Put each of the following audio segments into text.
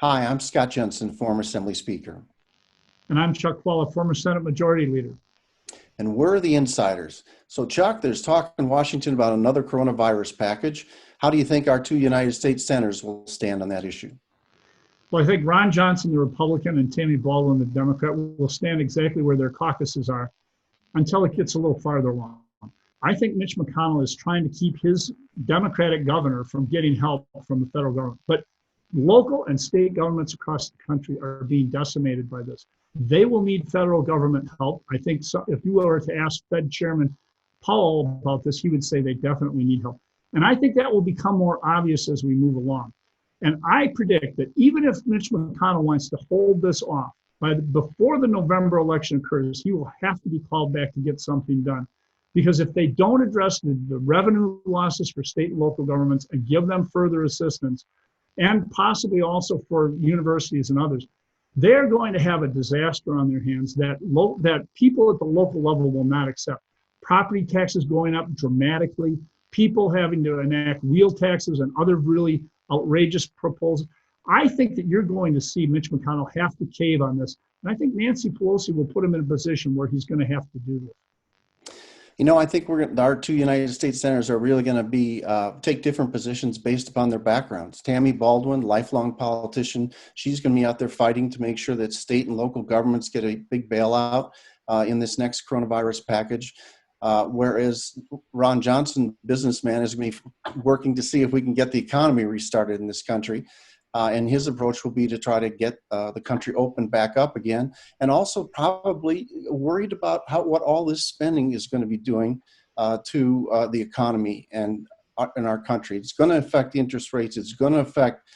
Hi, I'm Scott Jensen, former Assembly Speaker, And I'm Chuck Chvala, former Senate Majority Leader. and we're the insiders. So, Chuck, there's talk in Washington about another coronavirus package. How do you think our two United States senators will stand on that issue? Well, I think Ron Johnson, the Republican, and Tammy Baldwin, the Democrat, will stand exactly where their caucuses are until it gets a little farther along. I think Mitch McConnell is trying to keep his Democratic governor from getting help from the federal government. But local and state governments across the country are being decimated by this. They will need federal government help. I think if you were to ask Fed Chairman Powell about this, he would say they definitely need help. And I think that will become more obvious as we move along. And I predict that even if Mitch McConnell wants to hold this off, before the November election occurs, he will have to be called back to get something done. Because if they don't address the revenue losses for state and local governments and give them further assistance, and possibly also for universities and others, they're going to have a disaster on their hands that people at the local level will not accept. Property taxes going up dramatically, people having to enact wheel taxes and other really outrageous proposals. I think that you're going to see Mitch McConnell have to cave on this. And I think Nancy Pelosi will put him in a position where he's going to have to do this. I think our two United States senators are really going to be take different positions based upon their backgrounds. Tammy Baldwin, lifelong politician, she's going to be out there fighting to make sure that state and local governments get a big bailout in this next coronavirus package. Whereas Ron Johnson, businessman, is going to be working to see if we can get the economy restarted in this country. And his approach will be to try to get the country open back up again, and also probably worried about what all this spending is going to be doing to the economy and in our country. It's going to affect interest rates. It's going to affect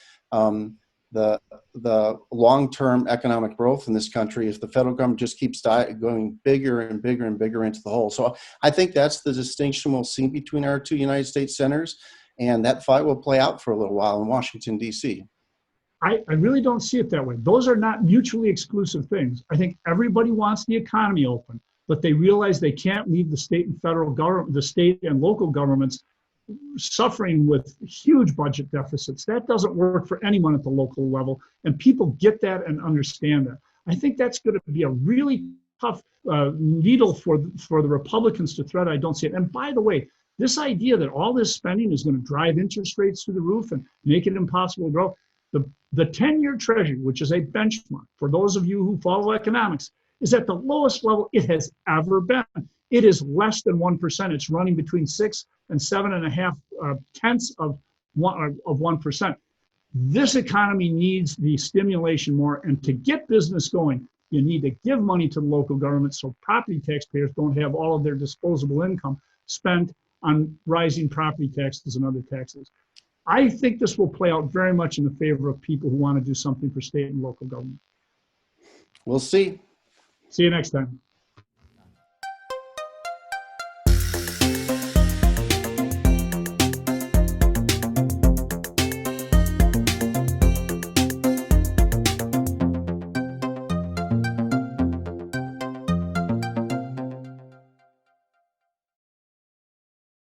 the long-term economic growth in this country if the federal government just keeps going bigger and bigger and bigger into the hole. So I think that's the distinction we'll see between our two United States senators, and that fight will play out for a little while in Washington, D.C. I really don't see it that way. Those are not mutually exclusive things. I think everybody wants the economy open, but they realize they can't leave the state and federal government, the state and local governments suffering with huge budget deficits. That doesn't work for anyone at the local level, and people get that and understand that. I think that's going to be a really tough needle for the Republicans to thread. I don't see it. And by the way, this idea that all this spending is going to drive interest rates through the roof and make it impossible to grow, the 10-year treasury, which is a benchmark for those of you who follow economics, is at the lowest level it has ever been. It is less than 1%. It's running between 6 and 7.5 tenths of 1%. This economy needs the stimulation more, and to get business going, you need to give money to the local government so property taxpayers don't have all of their disposable income spent on rising property taxes and other taxes. I think this will play out very much in the favor of people who want to do something for state and local government. We'll see. See you next time.